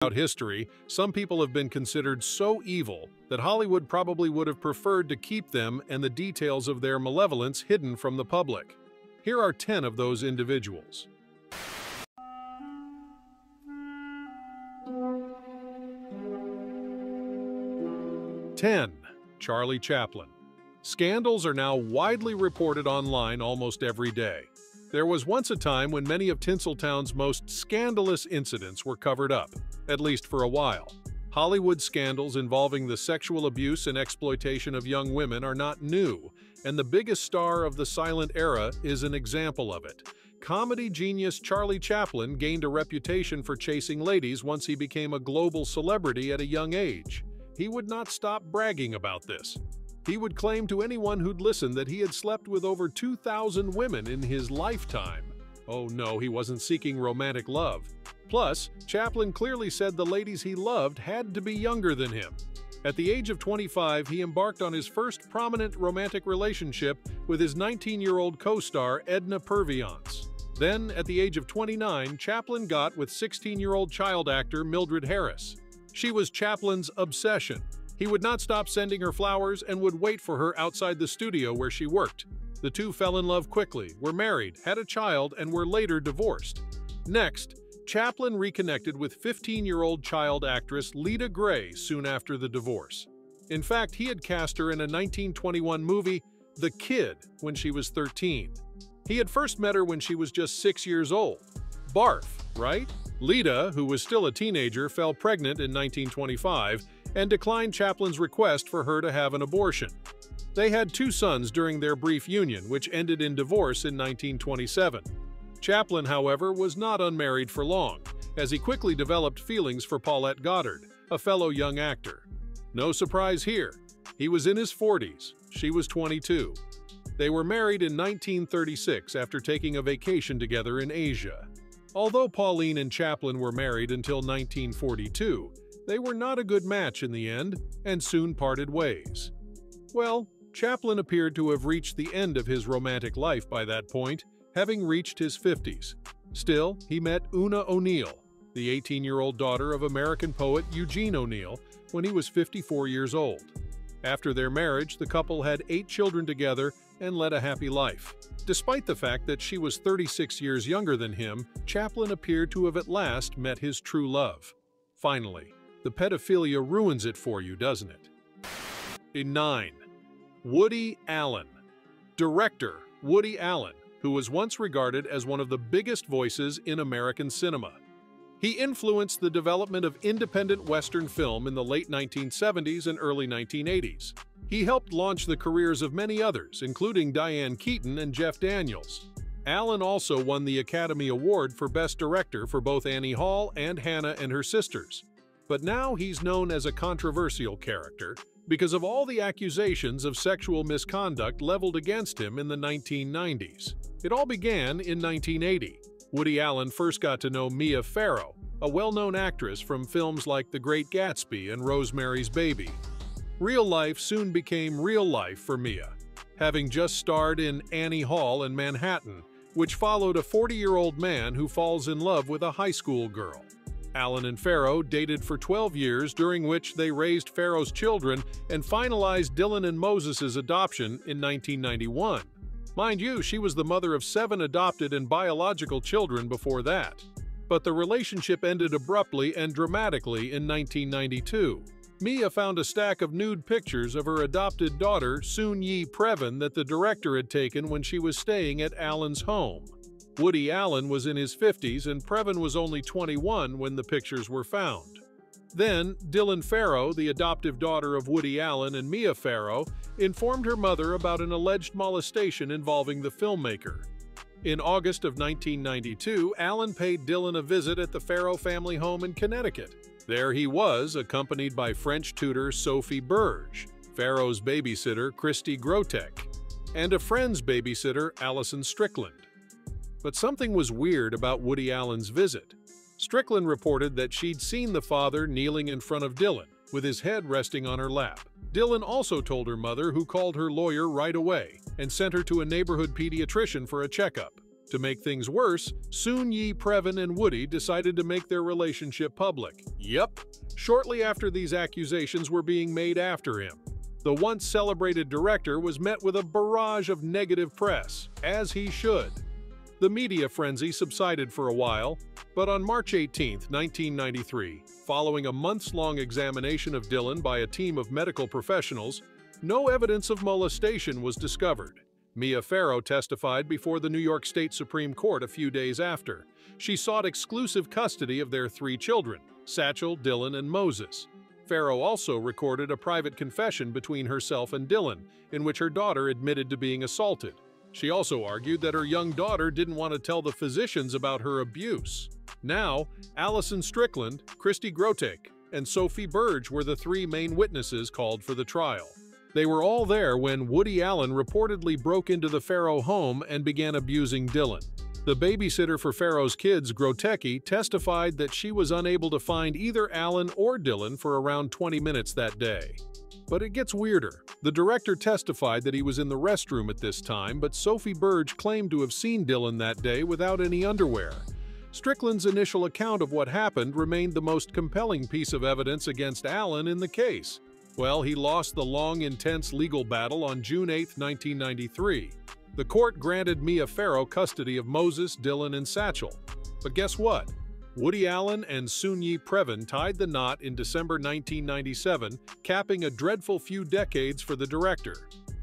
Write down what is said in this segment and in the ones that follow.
Throughout history, some people have been considered so evil that Hollywood probably would have preferred to keep them and the details of their malevolence hidden from the public. Here are 10 of those individuals. 10. Charlie Chaplin. Scandals are now widely reported online almost every day. There was once a time when many of Tinseltown's most scandalous incidents were covered up, at least for a while. Hollywood scandals involving the sexual abuse and exploitation of young women are not new, and the biggest star of the silent era is an example of it. Comedy genius Charlie Chaplin gained a reputation for chasing ladies once he became a global celebrity at a young age. He would not stop bragging about this. He would claim to anyone who'd listen that he had slept with over 2,000 women in his lifetime. Oh no, he wasn't seeking romantic love. Plus, Chaplin clearly said the ladies he loved had to be younger than him. At the age of 25, he embarked on his first prominent romantic relationship with his 19-year-old co-star Edna Purviance. Then, at the age of 29, Chaplin got with 16-year-old child actor Mildred Harris. She was Chaplin's obsession. He would not stop sending her flowers and would wait for her outside the studio where she worked. The two fell in love quickly, were married, had a child, and were later divorced. Next, Chaplin reconnected with 15-year-old child actress Lita Gray soon after the divorce. In fact, he had cast her in a 1921 movie, The Kid, when she was 13. He had first met her when she was just 6 years old. Barf, right? Lita, who was still a teenager, fell pregnant in 1925 and declined Chaplin's request for her to have an abortion. They had 2 sons during their brief union, which ended in divorce in 1927. Chaplin, however, was not unmarried for long, as he quickly developed feelings for Paulette Goddard, a fellow young actor. No surprise here. He was in his 40s. She was 22. They were married in 1936 after taking a vacation together in Asia. Although Pauline and Chaplin were married until 1942, they were not a good match in the end and soon parted ways. Well, Chaplin appeared to have reached the end of his romantic life by that point, having reached his 50s. Still, he met Una O'Neill, the 18-year-old daughter of American poet Eugene O'Neill, when he was 54 years old. After their marriage, the couple had 8 children together and led a happy life. Despite the fact that she was 36 years younger than him, Chaplin appeared to have at last met his true love. Finally, the pedophilia ruins it for you, doesn't it? 9. Woody Allen. Director Woody Allen, who was once regarded as one of the biggest voices in American cinema. He influenced the development of independent Western film in the late 1970s and early 1980s. He helped launch the careers of many others, including Diane Keaton and Jeff Daniels. Allen also won the Academy Award for Best Director for both Annie Hall and Hannah and Her Sisters. But now he's known as a controversial character because of all the accusations of sexual misconduct leveled against him in the 1990s. It all began in 1980. Woody Allen first got to know Mia Farrow, a well-known actress from films like The Great Gatsby and Rosemary's Baby. Real life soon became real life for Mia, having just starred in Annie Hall and Manhattan, which followed a 40-year-old man who falls in love with a high school girl. Allen and Farrow dated for 12 years, during which they raised Farrow's children and finalized Dylan and Moses' adoption in 1991. Mind you, she was the mother of 7 adopted and biological children before that. But the relationship ended abruptly and dramatically in 1992. Mia found a stack of nude pictures of her adopted daughter, Soon-Yi Previn, that the director had taken when she was staying at Allen's home. Woody Allen was in his 50s and Previn was only 21 when the pictures were found. Then, Dylan Farrow, the adoptive daughter of Woody Allen and Mia Farrow, informed her mother about an alleged molestation involving the filmmaker. In August of 1992, Allen paid Dylan a visit at the Farrow family home in Connecticut. There he was, accompanied by French tutor Sophie Berge, Farrow's babysitter Christy Grotek, and a friend's babysitter Allison Strickland. But something was weird about Woody Allen's visit. Strickland reported that she'd seen the father kneeling in front of Dylan, with his head resting on her lap. Dylan also told her mother, who called her lawyer right away and sent her to a neighborhood pediatrician for a checkup. To make things worse, Soon-Yi Previn and Woody decided to make their relationship public. Yep, shortly after these accusations were being made after him. The once celebrated director was met with a barrage of negative press, as he should. The media frenzy subsided for a while, but on March 18, 1993, following a months-long examination of Dylan by a team of medical professionals, no evidence of molestation was discovered. Mia Farrow testified before the New York State Supreme Court a few days after. She sought exclusive custody of their 3 children, Satchel, Dylan, and Moses. Farrow also recorded a private confession between herself and Dylan, in which her daughter admitted to being assaulted. She also argued that her young daughter didn't want to tell the physicians about her abuse. Now, Allison Strickland, Christy Grotek, and Sophie Burge were the 3 main witnesses called for the trial. They were all there when Woody Allen reportedly broke into the Farrow home and began abusing Dylan. The babysitter for Farrow's kids, Grotecki, testified that she was unable to find either Allen or Dylan for around 20 minutes that day. But it gets weirder. The director testified that he was in the restroom at this time, but Sophie Burge claimed to have seen Dylan that day without any underwear. Strickland's initial account of what happened remained the most compelling piece of evidence against Allen in the case. Well, he lost the long, intense legal battle on June 8, 1993. The court granted Mia Farrow custody of Moses, Dylan, and Satchel. But guess what? Woody Allen and Soon-Yi Previn tied the knot in December 1997, capping a dreadful few decades for the director.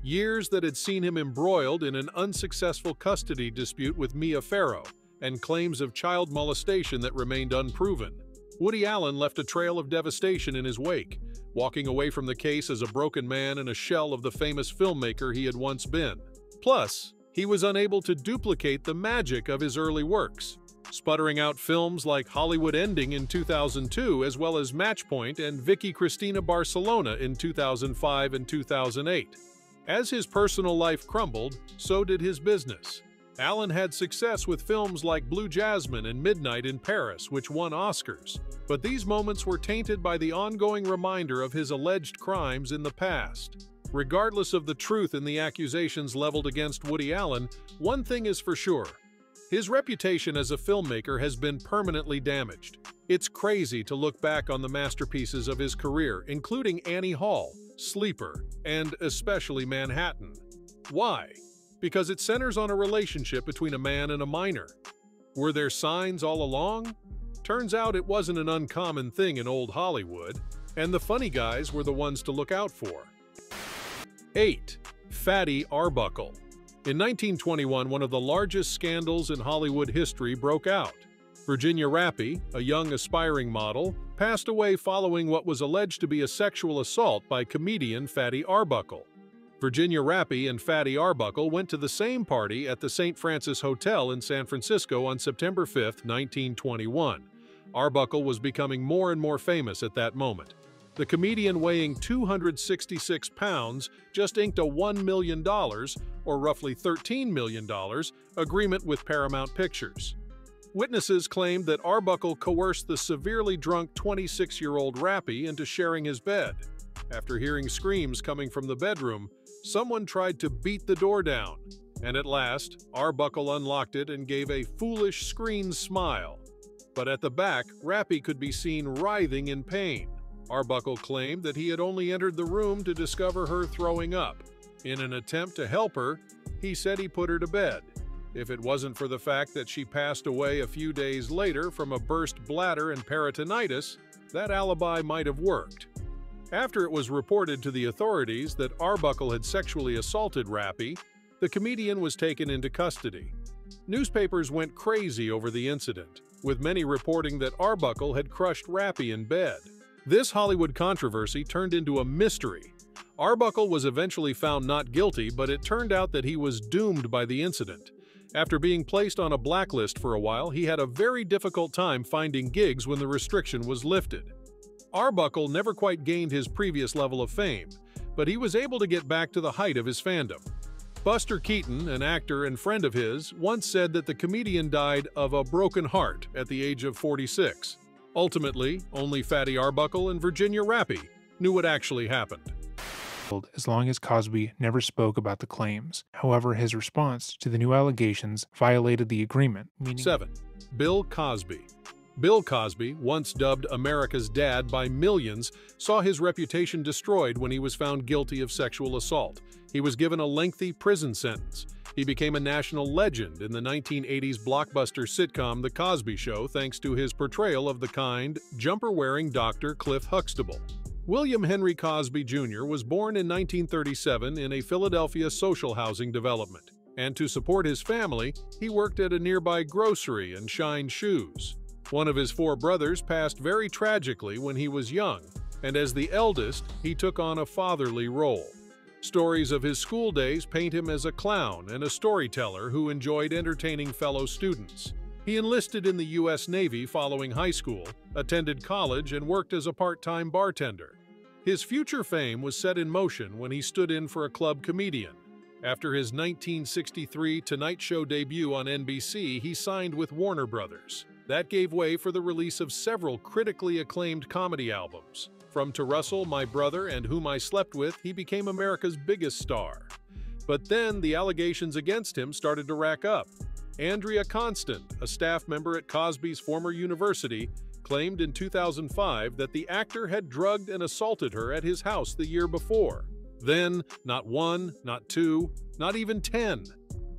Years that had seen him embroiled in an unsuccessful custody dispute with Mia Farrow, and claims of child molestation that remained unproven. Woody Allen left a trail of devastation in his wake, walking away from the case as a broken man and a shell of the famous filmmaker he had once been. Plus, he was unable to duplicate the magic of his early works, sputtering out films like Hollywood Ending in 2002 as well as Matchpoint and Vicky Cristina Barcelona in 2005 and 2008. As his personal life crumbled, so did his business. Allen had success with films like Blue Jasmine and Midnight in Paris, which won Oscars. But these moments were tainted by the ongoing reminder of his alleged crimes in the past. Regardless of the truth in the accusations leveled against Woody Allen, one thing is for sure. His reputation as a filmmaker has been permanently damaged. It's crazy to look back on the masterpieces of his career, including Annie Hall, Sleeper, and especially Manhattan. Why? Because it centers on a relationship between a man and a minor. Were there signs all along? Turns out it wasn't an uncommon thing in old Hollywood, and the funny guys were the ones to look out for. 8. Fatty Arbuckle. In 1921, one of the largest scandals in Hollywood history broke out. Virginia Rappy, a young aspiring model, passed away following what was alleged to be a sexual assault by comedian Fatty Arbuckle. Virginia Rappy and Fatty Arbuckle went to the same party at the St. Francis Hotel in San Francisco on September 5, 1921. Arbuckle was becoming more and more famous at that moment. The comedian, weighing 266 pounds, just inked a $1 million, or roughly $13 million, agreement with Paramount Pictures. Witnesses claimed that Arbuckle coerced the severely drunk 26-year-old Rappy into sharing his bed. After hearing screams coming from the bedroom, someone tried to beat the door down, and at last, Arbuckle unlocked it and gave a foolish screen smile. But at the back, Rappy could be seen writhing in pain. Arbuckle claimed that he had only entered the room to discover her throwing up. In an attempt to help her, he said he put her to bed. If it wasn't for the fact that she passed away a few days later from a burst bladder and peritonitis, that alibi might have worked. After it was reported to the authorities that Arbuckle had sexually assaulted Rappy, the comedian was taken into custody. Newspapers went crazy over the incident, with many reporting that Arbuckle had crushed Rappy in bed. This Hollywood controversy turned into a mystery. Arbuckle was eventually found not guilty, but it turned out that he was doomed by the incident. After being placed on a blacklist for a while, he had a very difficult time finding gigs when the restriction was lifted. Arbuckle never quite gained his previous level of fame, but he was able to get back to the height of his fandom. Buster Keaton, an actor and friend of his, once said that the comedian died of a broken heart at the age of 46. Ultimately, only Fatty Arbuckle and Virginia Rappy knew what actually happened. as long as Cosby never spoke about the claims. However, his response to the new allegations violated the agreement, meaning 7. Bill Cosby. Bill Cosby, once dubbed America's dad by millions, saw his reputation destroyed when he was found guilty of sexual assault. He was given a lengthy prison sentence. He became a national legend in the 1980s blockbuster sitcom The Cosby Show thanks to his portrayal of the kind, jumper-wearing Dr. Cliff Huxtable. William Henry Cosby Jr. was born in 1937 in a Philadelphia social housing development, and to support his family, he worked at a nearby grocery and shined shoes. One of his 4 brothers passed very tragically when he was young, and as the eldest, he took on a fatherly role. Stories of his school days paint him as a clown and a storyteller who enjoyed entertaining fellow students. He enlisted in the U.S. Navy following high school, attended college, and worked as a part-time bartender. His future fame was set in motion when he stood in for a club comedian. After his 1963 Tonight Show debut on NBC, he signed with Warner Brothers. That gave way for the release of several critically acclaimed comedy albums. From To Russell, My Brother, and Whom I Slept With, he became America's biggest star. But then the allegations against him started to rack up. Andrea Constant, a staff member at Cosby's former university, claimed in 2005 that the actor had drugged and assaulted her at his house the year before. Then, not 1, not 2, not even 10.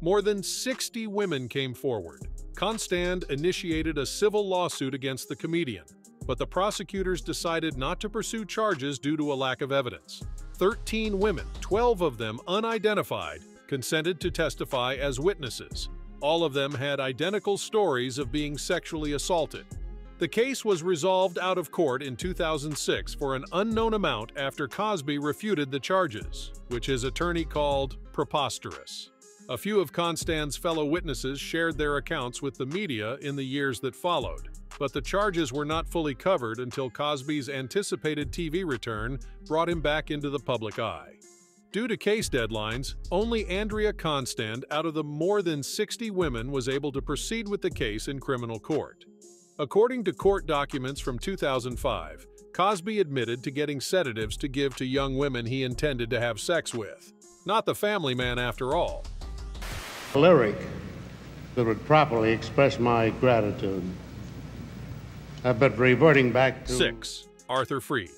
More than 60 women came forward. Constant initiated a civil lawsuit against the comedian, but the prosecutors decided not to pursue charges due to a lack of evidence. 13 women, 12 of them unidentified, consented to testify as witnesses. All of them had identical stories of being sexually assaulted. The case was resolved out of court in 2006 for an unknown amount after Cosby refuted the charges, which his attorney called preposterous. A few of Constant's fellow witnesses shared their accounts with the media in the years that followed, but the charges were not fully covered until Cosby's anticipated TV return brought him back into the public eye. Due to case deadlines, only Andrea Constant out of the more than 60 women was able to proceed with the case in criminal court. According to court documents from 2005, Cosby admitted to getting sedatives to give to young women he intended to have sex with. Not the family man after all. A lyric that would properly express my gratitude. But reverting back to... 6. Arthur Freed.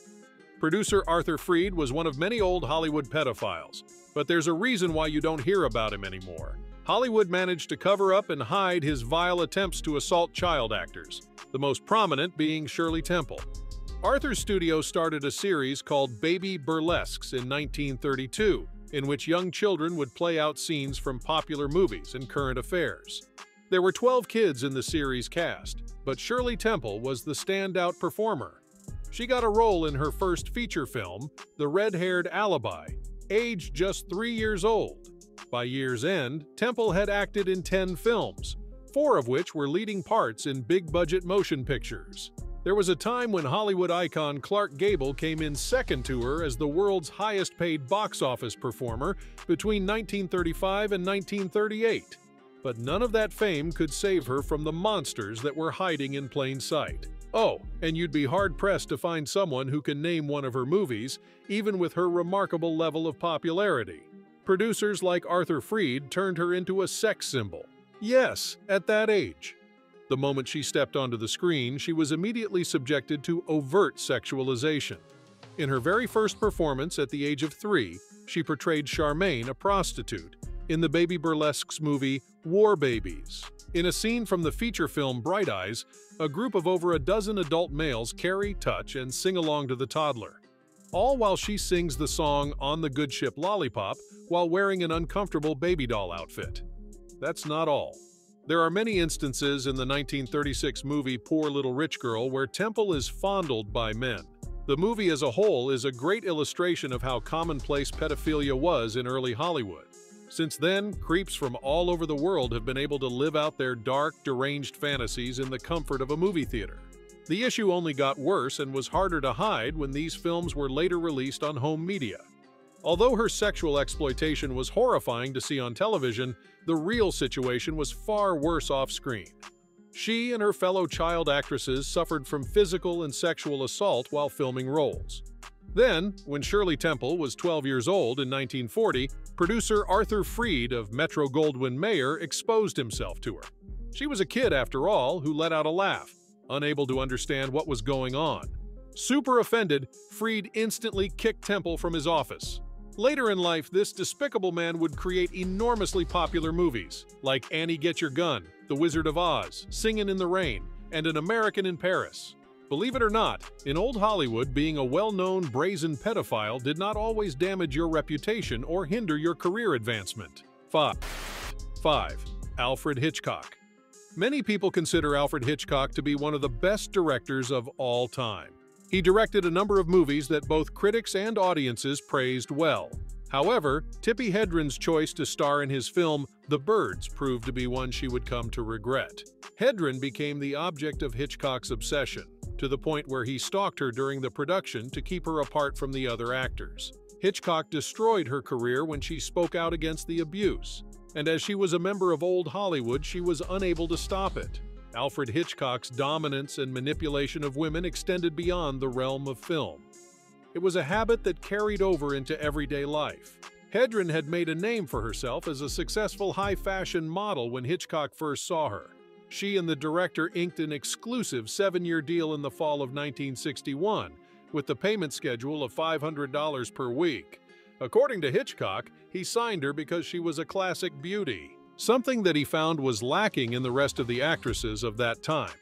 Producer Arthur Freed was one of many old Hollywood pedophiles, but there's a reason why you don't hear about him anymore. Hollywood managed to cover up and hide his vile attempts to assault child actors, the most prominent being Shirley Temple. Arthur's studio started a series called Baby Burlesques in 1932, in which young children would play out scenes from popular movies and current affairs. There were 12 kids in the series cast, but Shirley Temple was the standout performer. She got a role in her first feature film, The Red-Haired Alibi, aged just 3 years old. By year's end, Temple had acted in 10 films, 4 of which were leading parts in big-budget motion pictures. There was a time when Hollywood icon Clark Gable came in second to her as the world's highest-paid box office performer between 1935 and 1938. But none of that fame could save her from the monsters that were hiding in plain sight. Oh, and you'd be hard-pressed to find someone who can name one of her movies, even with her remarkable level of popularity. Producers like Arthur Freed turned her into a sex symbol. Yes, at that age. The moment she stepped onto the screen, she was immediately subjected to overt sexualization. In her very first performance at the age of 3, she portrayed Charmaine, a prostitute, in the Baby Burlesques movie War Babies. In a scene from the feature film Bright Eyes, a group of over a dozen adult males carry, touch, and sing along to the toddler, all while she sings the song On the Good Ship Lollipop while wearing an uncomfortable baby doll outfit. That's not all. There are many instances in the 1936 movie Poor Little Rich Girl where Temple is fondled by men. The movie as a whole is a great illustration of how commonplace pedophilia was in early Hollywood. Since then, creeps from all over the world have been able to live out their dark, deranged fantasies in the comfort of a movie theater. The issue only got worse and was harder to hide when these films were later released on home media. Although her sexual exploitation was horrifying to see on television, the real situation was far worse off-screen. She and her fellow child actresses suffered from physical and sexual assault while filming roles. Then, when Shirley Temple was 12 years old in 1940, producer Arthur Freed of Metro-Goldwyn-Mayer exposed himself to her. She was a kid, after all, who let out a laugh, unable to understand what was going on. Super offended, Freed instantly kicked Temple from his office. Later in life, this despicable man would create enormously popular movies, like Annie Get Your Gun, The Wizard of Oz, Singin' in the Rain, and An American in Paris. Believe it or not, in old Hollywood, being a well-known brazen pedophile did not always damage your reputation or hinder your career advancement. 5. Alfred Hitchcock. Many people consider Alfred Hitchcock to be one of the best directors of all time. He directed a number of movies that both critics and audiences praised well. However, Tippi Hedren's choice to star in his film The Birds proved to be one she would come to regret. Hedren became the object of Hitchcock's obsession, to the point where he stalked her during the production to keep her apart from the other actors. Hitchcock destroyed her career when she spoke out against the abuse, and as she was a member of old Hollywood, she was unable to stop it. Alfred Hitchcock's dominance and manipulation of women extended beyond the realm of film. It was a habit that carried over into everyday life. Hedren had made a name for herself as a successful high-fashion model when Hitchcock first saw her. She and the director inked an exclusive 7-year deal in the fall of 1961, with the payment schedule of $500 per week. According to Hitchcock, he signed her because she was a classic beauty, something that he found was lacking in the rest of the actresses of that time.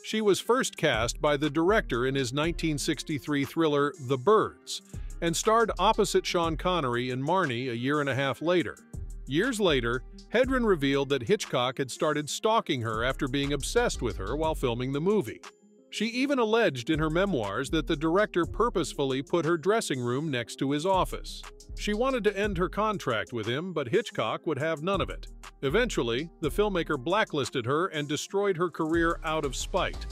She was first cast by the director in his 1963 thriller The Birds, and starred opposite Sean Connery in Marnie a year and a half later. Years later, Hedren revealed that Hitchcock had started stalking her after being obsessed with her while filming the movie. She even alleged in her memoirs that the director purposefully put her dressing room next to his office. She wanted to end her contract with him, but Hitchcock would have none of it. Eventually, the filmmaker blacklisted her and destroyed her career out of spite.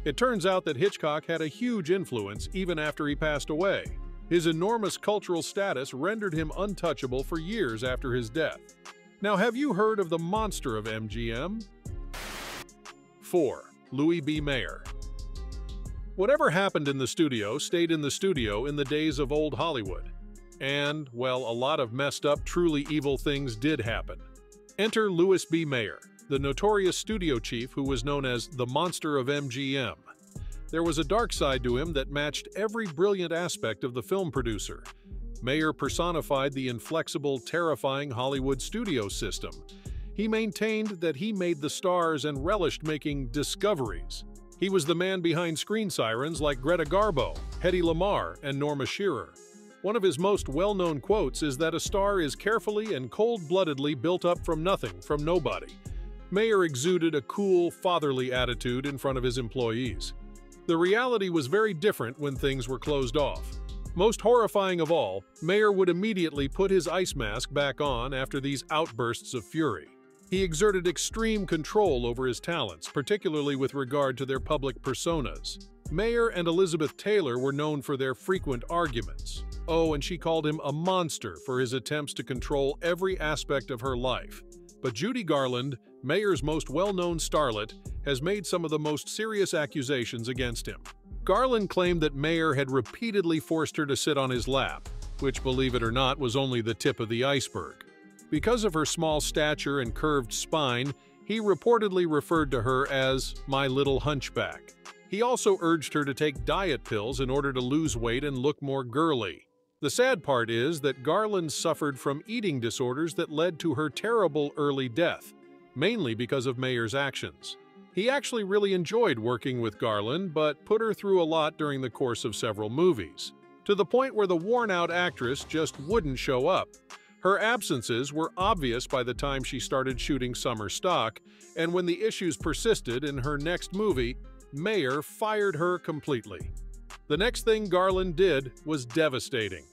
It turns out that Hitchcock had a huge influence even after he passed away. His enormous cultural status rendered him untouchable for years after his death. Now, have you heard of the Monster of MGM? 4. Louis B. Mayer. Whatever happened in the studio stayed in the studio in the days of old Hollywood. And, well, a lot of messed up, truly evil things did happen. Enter Louis B. Mayer, the notorious studio chief who was known as the Monster of MGM. There was a dark side to him that matched every brilliant aspect of the film producer. Mayer personified the inflexible, terrifying Hollywood studio system. He maintained that he made the stars and relished making discoveries. He was the man behind screen sirens like Greta Garbo, Hedy Lamarr, and Norma Shearer. One of his most well-known quotes is that a star is carefully and cold-bloodedly built up from nothing, from nobody. Mayer exuded a cool, fatherly attitude in front of his employees. The reality was very different when things were closed off. Most horrifying of all, Mayer would immediately put his ice mask back on after these outbursts of fury. He exerted extreme control over his talents, particularly with regard to their public personas. Mayer and Elizabeth Taylor were known for their frequent arguments. Oh, and she called him a monster for his attempts to control every aspect of her life. But Judy Garland, Mayer's most well-known starlet, has made some of the most serious accusations against him. Garland claimed that Mayer had repeatedly forced her to sit on his lap, which, believe it or not, was only the tip of the iceberg. Because of her small stature and curved spine, he reportedly referred to her as "my little hunchback." He also urged her to take diet pills in order to lose weight and look more girly. The sad part is that Garland suffered from eating disorders that led to her terrible early death, mainly because of Mayer's actions. He actually really enjoyed working with Garland, but put her through a lot during the course of several movies, to the point where the worn-out actress just wouldn't show up. Her absences were obvious by the time she started shooting summer stock, and when the issues persisted in her next movie, Mayer fired her completely. The next thing Garland did was devastating.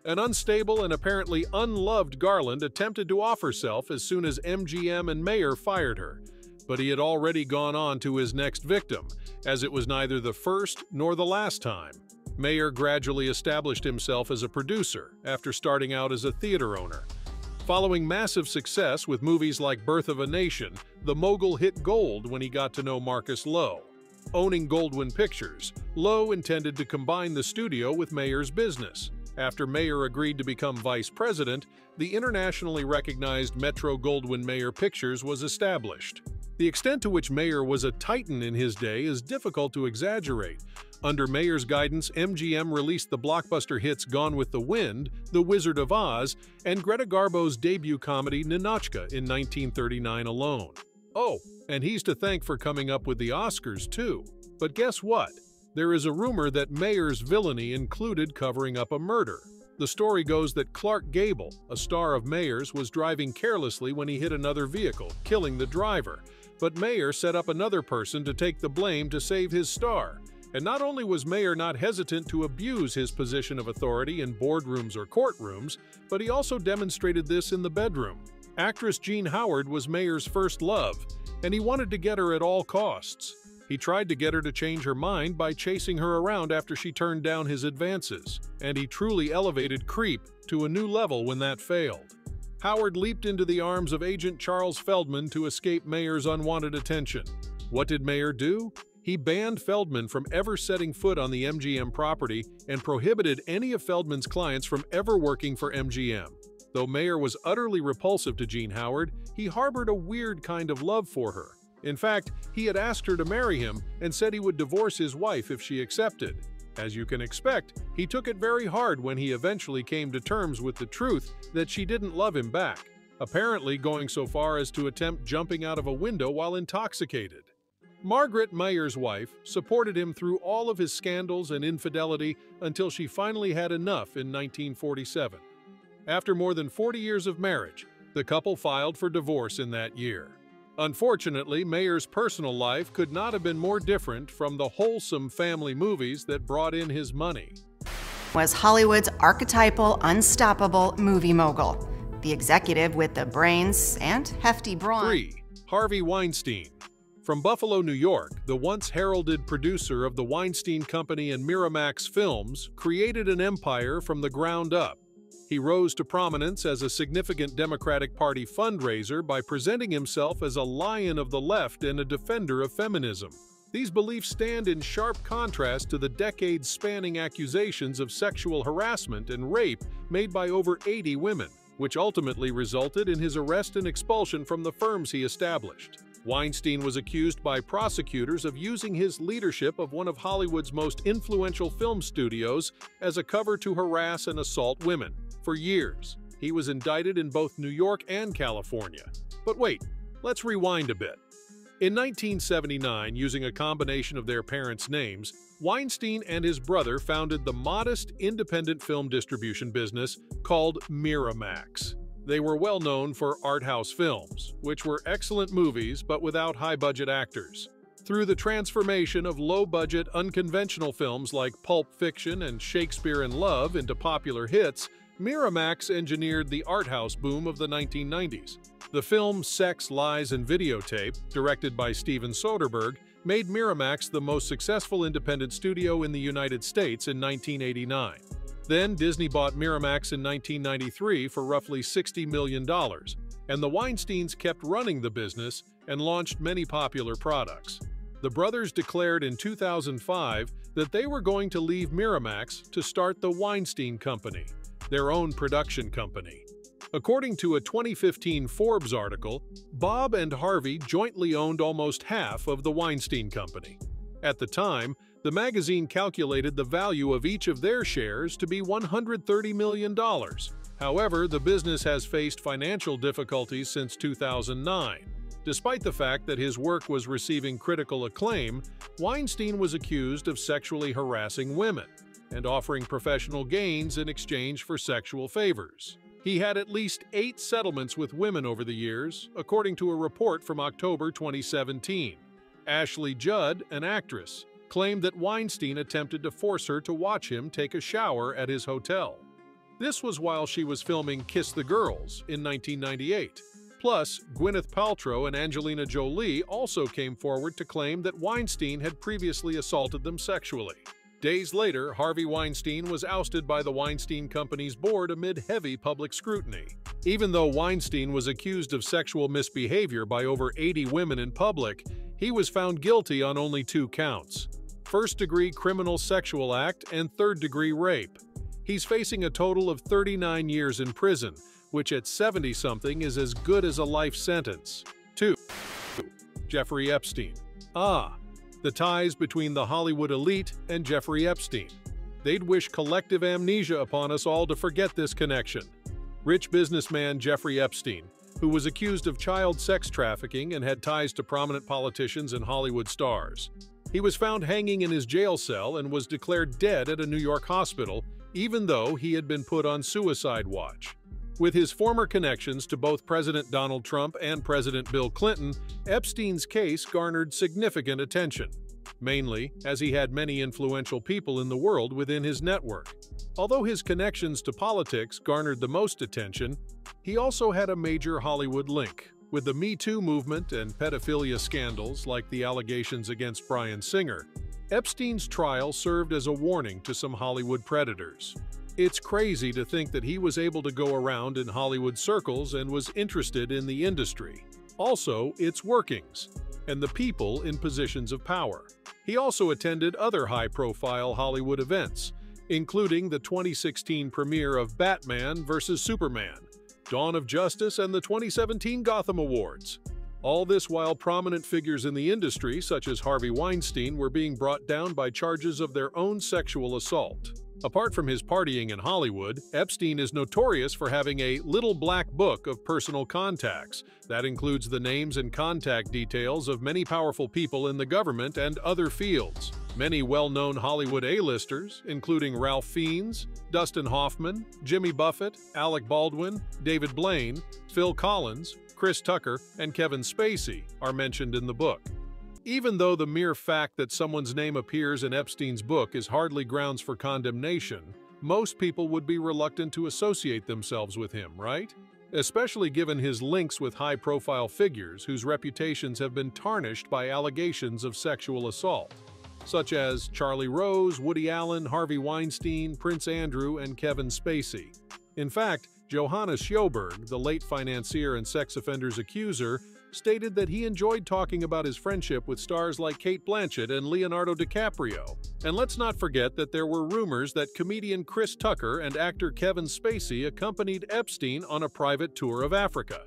An unstable and apparently unloved Garland attempted to off herself as soon as MGM and Mayer fired her, but he had already gone on to his next victim, as it was neither the first nor the last time. Mayer gradually established himself as a producer after starting out as a theater owner. Following massive success with movies like Birth of a Nation, the mogul hit gold when he got to know Marcus Lowe. owning Goldwyn Pictures, Lowe intended to combine the studio with Mayer's business. After Mayer agreed to become vice president, the internationally recognized Metro-Goldwyn-Mayer Pictures was established. The extent to which Mayer was a titan in his day is difficult to exaggerate. Under Mayer's guidance, MGM released the blockbuster hits Gone with the Wind, The Wizard of Oz, and Greta Garbo's debut comedy Ninotchka in 1939 alone. Oh, and he's to thank for coming up with the Oscars, too. But guess what? There is a rumor that Mayer's villainy included covering up a murder. The story goes that Clark Gable, a star of Mayer's, was driving carelessly when he hit another vehicle, killing the driver. But Mayer set up another person to take the blame to save his star. And not only was Mayer not hesitant to abuse his position of authority in boardrooms or courtrooms, but he also demonstrated this in the bedroom. Actress Jean Howard was Mayer's first love, and he wanted to get her at all costs. He tried to get her to change her mind by chasing her around after she turned down his advances, and he truly elevated creep to a new level when that failed. Howard leaped into the arms of Agent Charles Feldman to escape Mayer's unwanted attention. What did Mayer do? He banned Feldman from ever setting foot on the MGM property and prohibited any of Feldman's clients from ever working for MGM. Though Mayer was utterly repulsive to Jean Howard, he harbored a weird kind of love for her. In fact, he had asked her to marry him and said he would divorce his wife if she accepted. As you can expect, he took it very hard when he eventually came to terms with the truth that she didn't love him back, apparently going so far as to attempt jumping out of a window while intoxicated. Margaret, Mayer's wife, supported him through all of his scandals and infidelity until she finally had enough in 1947. After more than 40 years of marriage, the couple filed for divorce in that year. Unfortunately, Mayer's personal life could not have been more different from the wholesome family movies that brought in his money. Was Hollywood's archetypal, unstoppable movie mogul, the executive with the brains and hefty brawn. 3. Harvey Weinstein. From Buffalo, New York, the once heralded producer of the Weinstein Company and Miramax Films created an empire from the ground up. He rose to prominence as a significant Democratic Party fundraiser by presenting himself as a lion of the left and a defender of feminism. These beliefs stand in sharp contrast to the decades-spanning accusations of sexual harassment and rape made by over 80 women, which ultimately resulted in his arrest and expulsion from the firms he established. Weinstein was accused by prosecutors of using his leadership of one of Hollywood's most influential film studios as a cover to harass and assault women. For years, he was indicted in both New York and California. But wait, let's rewind a bit. In 1979, using a combination of their parents' names, Weinstein and his brother founded the modest independent film distribution business called Miramax. They were well known for art house films, which were excellent movies but without high-budget actors. Through the transformation of low-budget, unconventional films like Pulp Fiction and Shakespeare in Love into popular hits, Miramax engineered the art house boom of the 1990s. The film Sex, Lies, and Videotape, directed by Steven Soderbergh, made Miramax the most successful independent studio in the United States in 1989. Then Disney bought Miramax in 1993 for roughly $60 million, and the Weinsteins kept running the business and launched many popular products. The brothers declared in 2005 that they were going to leave Miramax to start the Weinstein Company, their own production company. According to a 2015 Forbes article, Bob and Harvey jointly owned almost half of the Weinstein Company. At the time, the magazine calculated the value of each of their shares to be $130 million. However, the business has faced financial difficulties since 2009. Despite the fact that his work was receiving critical acclaim, Weinstein was accused of sexually harassing women and offering professional gains in exchange for sexual favors. He had at least 8 settlements with women over the years, according to a report from October 2017. Ashley Judd, an actress, claimed that Weinstein attempted to force her to watch him take a shower at his hotel. This was while she was filming Kiss the Girls in 1998. Plus, Gwyneth Paltrow and Angelina Jolie also came forward to claim that Weinstein had previously assaulted them sexually. Days later, Harvey Weinstein was ousted by the Weinstein Company's board amid heavy public scrutiny. Even though Weinstein was accused of sexual misbehavior by over 80 women in public, He was found guilty on only 2 counts: first-degree criminal sexual act and third-degree rape. He's facing a total of 39 years in prison, which at 70-something is as good as a life sentence. 2. Jeffrey Epstein. The ties between the Hollywood elite and Jeffrey Epstein. They'd wish collective amnesia upon us all to forget this connection. Rich businessman Jeffrey Epstein, who was accused of child sex trafficking and had ties to prominent politicians and Hollywood stars. He was found hanging in his jail cell and was declared dead at a New York hospital, even though he had been put on suicide watch. With his former connections to both President Donald Trump and President Bill Clinton, Epstein's case garnered significant attention, mainly as he had many influential people in the world within his network. Although his connections to politics garnered the most attention, he also had a major Hollywood link. With the Me Too movement and pedophilia scandals like the allegations against Bryan Singer, Epstein's trial served as a warning to some Hollywood predators. It's crazy to think that he was able to go around in Hollywood circles and was interested in the industry, also its workings, and the people in positions of power. He also attended other high-profile Hollywood events, including the 2016 premiere of Batman vs. Superman, Dawn of Justice, and the 2017 Gotham Awards. All this while prominent figures in the industry, such as Harvey Weinstein, were being brought down by charges of their own sexual assault. Apart from his partying in Hollywood, Epstein is notorious for having a little black book of personal contacts that includes the names and contact details of many powerful people in the government and other fields. Many well-known Hollywood A-listers, including Ralph Fiennes, Dustin Hoffman, Jimmy Buffett, Alec Baldwin, David Blaine, Phil Collins, Chris Tucker, and Kevin Spacey, are mentioned in the book. Even though the mere fact that someone's name appears in Epstein's book is hardly grounds for condemnation, most people would be reluctant to associate themselves with him, right? Especially given his links with high-profile figures whose reputations have been tarnished by allegations of sexual assault, such as Charlie Rose, Woody Allen, Harvey Weinstein, Prince Andrew, and Kevin Spacey. In fact, Johannes Sjoberg, the late financier and sex offenders accuser, stated that he enjoyed talking about his friendship with stars like Cate Blanchett and Leonardo DiCaprio. And let's not forget that there were rumors that comedian Chris Tucker and actor Kevin Spacey accompanied Epstein on a private tour of Africa.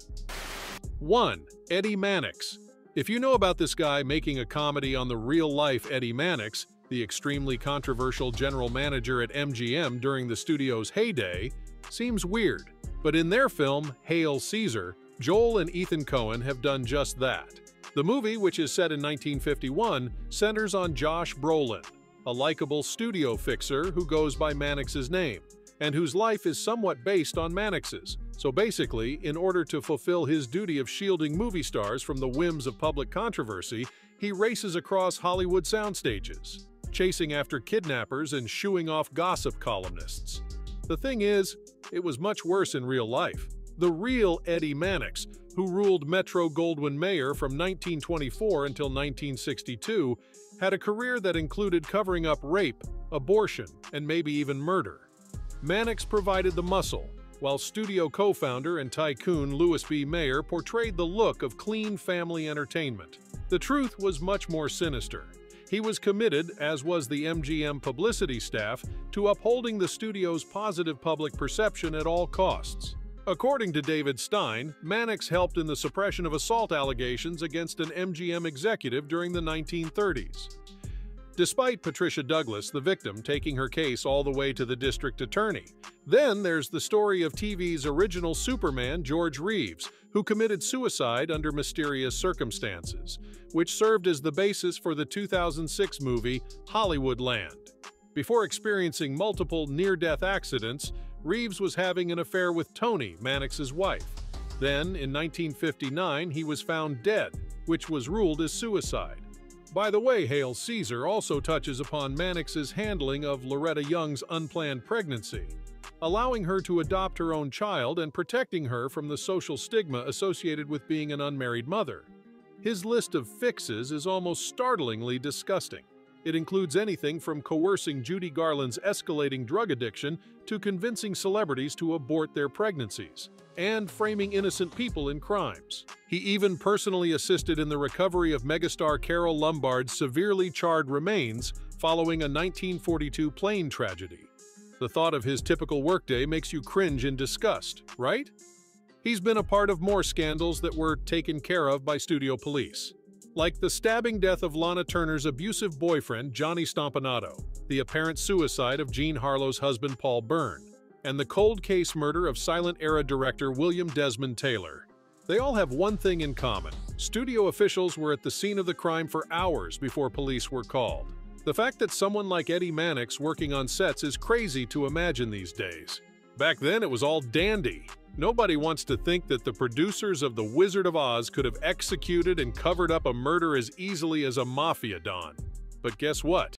1. Eddie Mannix. If you know about this guy making a comedy on the real-life Eddie Mannix, the extremely controversial general manager at MGM during the studio's heyday, seems weird. But in their film, Hail Caesar, Joel and Ethan Coen have done just that. The movie, which is set in 1951, centers on Josh Brolin, a likable studio fixer who goes by Mannix's name, and whose life is somewhat based on Mannix's. So basically, in order to fulfill his duty of shielding movie stars from the whims of public controversy, he races across Hollywood soundstages, chasing after kidnappers and shooing off gossip columnists. The thing is, it was much worse in real life. The real Eddie Mannix, who ruled Metro-Goldwyn-Mayer from 1924 until 1962, had a career that included covering up rape, abortion, and maybe even murder. Mannix provided the muscle, while studio co-founder and tycoon Louis B. Mayer portrayed the look of clean family entertainment. The truth was much more sinister. He was committed, as was the MGM publicity staff, to upholding the studio's positive public perception at all costs. According to David Stein, Mannix helped in the suppression of assault allegations against an MGM executive during the 1930s. Despite Patricia Douglas, the victim, taking her case all the way to the district attorney. Then there's the story of TV's original Superman, George Reeves, who committed suicide under mysterious circumstances, which served as the basis for the 2006 movie Hollywoodland. Before experiencing multiple near-death accidents, Reeves was having an affair with Toni, Mannix's wife. Then, in 1959, he was found dead, which was ruled as suicide. By the way, Hail Caesar also touches upon Mannix's handling of Loretta Young's unplanned pregnancy, allowing her to adopt her own child and protecting her from the social stigma associated with being an unmarried mother. His list of fixes is almost startlingly disgusting. It includes anything from coercing Judy Garland's escalating drug addiction to convincing celebrities to abort their pregnancies, and framing innocent people in crimes. He even personally assisted in the recovery of megastar Carole Lombard's severely charred remains following a 1942 plane tragedy. The thought of his typical workday makes you cringe in disgust, right? He's been a part of more scandals that were taken care of by studio police, like the stabbing death of Lana Turner's abusive boyfriend Johnny Stompanato, the apparent suicide of Jean Harlow's husband Paul Byrne, and the cold case murder of silent-era director William Desmond Taylor. They all have one thing in common: studio officials were at the scene of the crime for hours before police were called. The fact that someone like Eddie Mannix working on sets is crazy to imagine these days. Back then, it was all dandy. Nobody wants to think that the producers of The Wizard of Oz could have executed and covered up a murder as easily as a mafia don. But guess what?